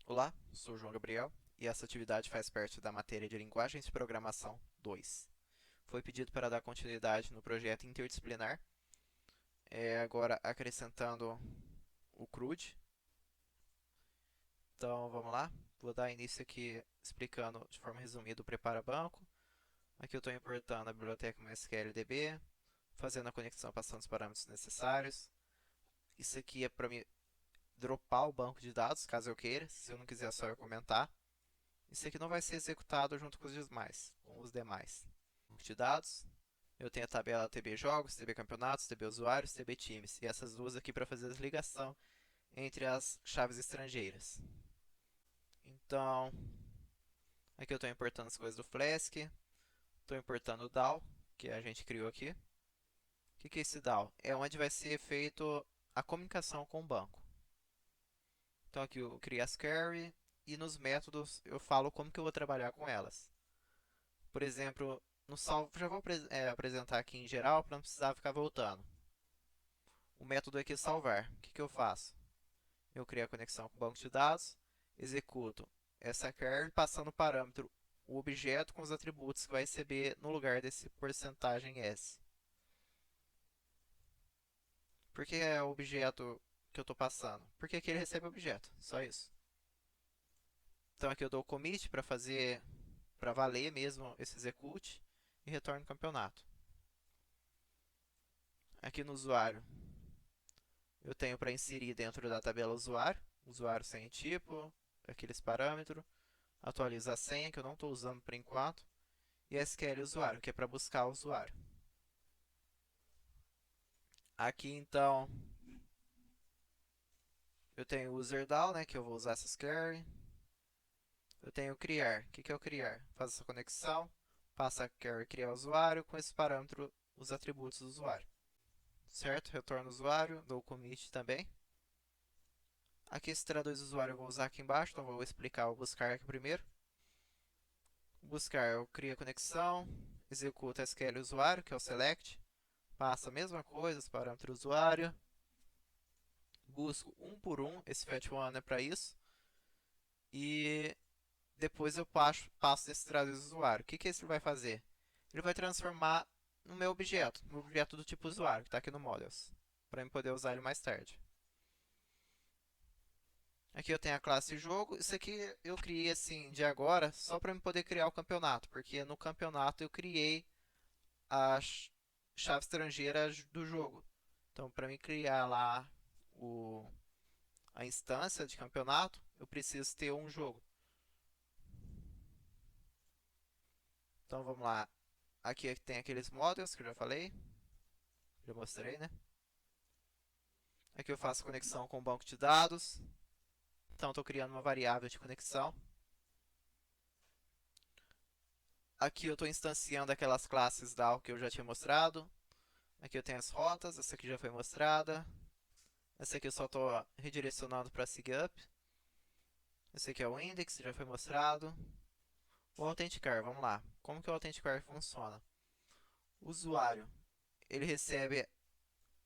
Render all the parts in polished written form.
Olá, sou o João Gabriel e essa atividade faz parte da matéria de Linguagens de Programação 2. Foi pedido para dar continuidade no projeto interdisciplinar, agora acrescentando o CRUD. Então vamos lá, vou dar início aqui explicando de forma resumida o Prepara Banco. Aqui eu estou importando a biblioteca MySQLDB, fazendo a conexão passando os parâmetros necessários. Isso aqui é para me dropar o banco de dados, caso eu queira, se eu não quiser só eu comentar. Isso aqui não vai ser executado junto com os demais. Banco de dados, eu tenho a tabela TB Jogos, TB Campeonatos, TB Usuários, TB Times. E essas duas aqui para fazer a ligação entre as chaves estrangeiras. Então, aqui eu estou importando as coisas do Flask. Estou importando o DAO, que a gente criou aqui. O que é esse DAO? É onde vai ser feito a comunicação com o banco. Então aqui eu criei as query e nos métodos eu falo como que eu vou trabalhar com elas. Por exemplo, no salvo, já vou apresentar aqui em geral para não precisar ficar voltando. O método aqui é salvar. O que eu faço? Eu crio a conexão com o banco de dados, executo essa query passando o parâmetro o objeto com os atributos que vai receber no lugar desse porcentagem S. Por que é o objeto que eu estou passando? Porque aqui ele recebe o objeto, só isso. Então aqui eu dou o commit para valer mesmo esse execute e retorno o campeonato. Aqui no usuário, eu tenho para inserir dentro da tabela usuário, usuário sem tipo, aqueles parâmetros, atualizar a senha que eu não estou usando por enquanto, e SQL usuário, que é para buscar o usuário. Aqui então eu tenho o userDAO, né, que eu vou usar essas query. Eu tenho o criar. O que é o criar? Faz essa conexão, passa a query criar usuário com esse parâmetro, os atributos do usuário. Certo? Retorno usuário, dou commit também. Aqui esse traduz usuário eu vou usar aqui embaixo, então vou explicar o buscar aqui primeiro. O buscar eu crio a conexão, executo SQL usuário, que é o select, passa a mesma coisa, os parâmetros usuário, busco um por um, esse fetch1 é para isso, e depois eu passo esse traduz usuário. O que esse vai fazer? Ele vai transformar no objeto do tipo usuário, que está aqui no models, para eu poder usar ele mais tarde. Aqui eu tenho a classe jogo. Isso aqui eu criei assim de agora só para eu poder criar o campeonato, porque no campeonato eu criei a chave estrangeira do jogo. Então, para mim criar lá o, a instância de campeonato, eu preciso ter um jogo. Então, vamos lá. Aqui tem aqueles models que eu já falei, já mostrei, né? Aqui eu faço conexão com o banco de dados. Então, estou criando uma variável de conexão. Aqui eu estou instanciando aquelas classes DAO que eu já tinha mostrado. Aqui eu tenho as rotas, essa aqui já foi mostrada. Essa aqui eu só estou redirecionando para SIGUP. Esse aqui é o index, já foi mostrado. O autenticar, vamos lá. Como que o autenticar funciona? O usuário, ele recebe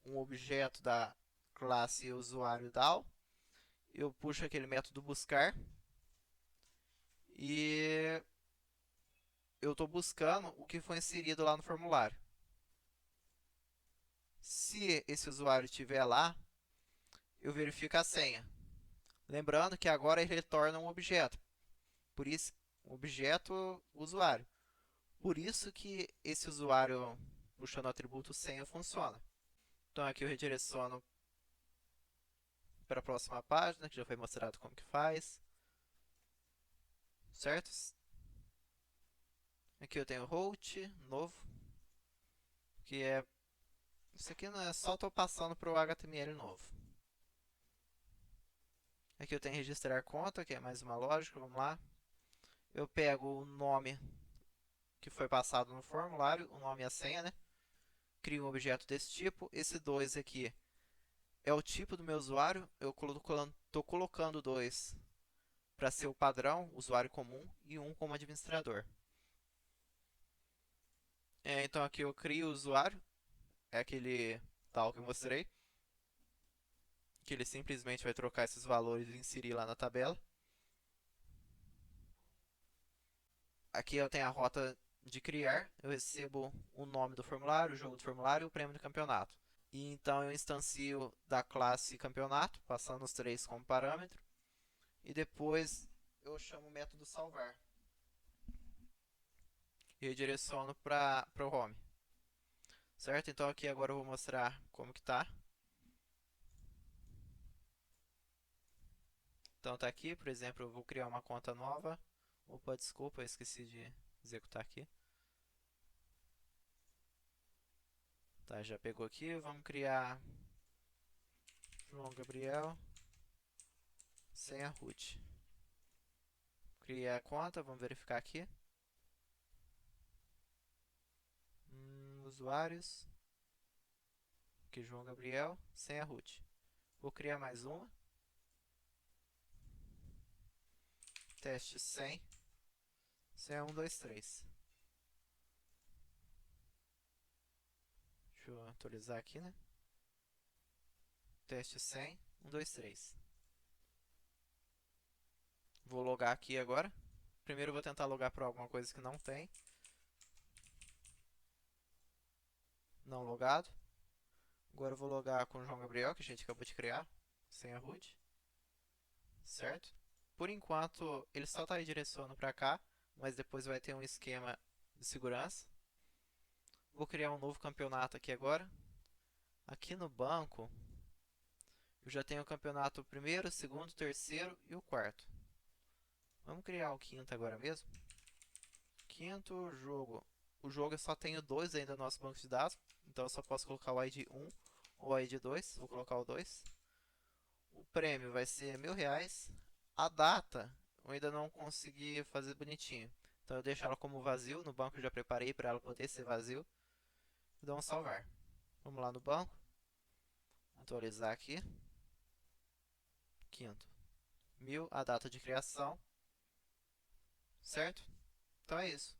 um objeto da classe usuário DAO. Eu puxo aquele método buscar e eu estou buscando o que foi inserido lá no formulário. Se esse usuário estiver lá, eu verifico a senha. Lembrando que agora ele retorna um objeto. Por isso, um objeto usuário. Por isso que esse usuário puxando o atributo senha funciona. Então aqui eu redireciono para a próxima página, que já foi mostrado como que faz. Certo? Aqui eu tenho root novo, que é isso aqui não é só estou passando para o HTML novo. Aqui eu tenho registrar conta, que é mais uma lógica, vamos lá. Eu pego o nome que foi passado no formulário, o nome e a senha, né? Crio um objeto desse tipo. Esse 2 aqui é o tipo do meu usuário. Eu estou colocando 2 para ser o padrão, usuário comum, e um como administrador. Então aqui eu crio o usuário, é aquele tal que eu mostrei, que ele simplesmente vai trocar esses valores e inserir lá na tabela. Aqui eu tenho a rota de criar, eu recebo o nome do formulário, o jogo do formulário e o prêmio do campeonato. E então eu instancio da classe campeonato, passando os três como parâmetro. E depois eu chamo o método salvar. E redireciono para o home. Certo? Então aqui agora eu vou mostrar como que tá. Então tá aqui, por exemplo, eu vou criar uma conta nova. Opa, desculpa, eu esqueci de executar aqui. Tá, já pegou aqui, vamos criar João Gabriel sem a root. Criar a conta, vamos verificar aqui. Usuários. Aqui João Gabriel sem a root. Vou criar mais uma. Teste 100. Isso é 1, 2, 3. Deixa eu atualizar aqui, né? Teste 100, 1, 2, 3. Vou logar aqui agora. Primeiro eu vou tentar logar para alguma coisa que não tem. Não logado. Agora eu vou logar com o João Gabriel, que a gente acabou de criar, sem a root. Certo? Por enquanto, ele só está direcionando para cá, mas depois vai ter um esquema de segurança. Vou criar um novo campeonato aqui agora. Aqui no banco, eu já tenho o campeonato primeiro, segundo, terceiro e o quarto. Vamos criar o quinto agora mesmo. Quinto jogo. O jogo eu só tenho dois ainda no nosso banco de dados, então eu só posso colocar o ID 1 ou o ID 2. Vou colocar o 2. O prêmio vai ser R$ 1.000. A data eu ainda não consegui fazer bonitinho, então eu deixo ela como vazio. No banco eu já preparei para ela poder ser vazio. E dou um salvar. Vamos lá no banco. Atualizar aqui. Quinto. 1.000 a data de criação. Certo? Então é isso.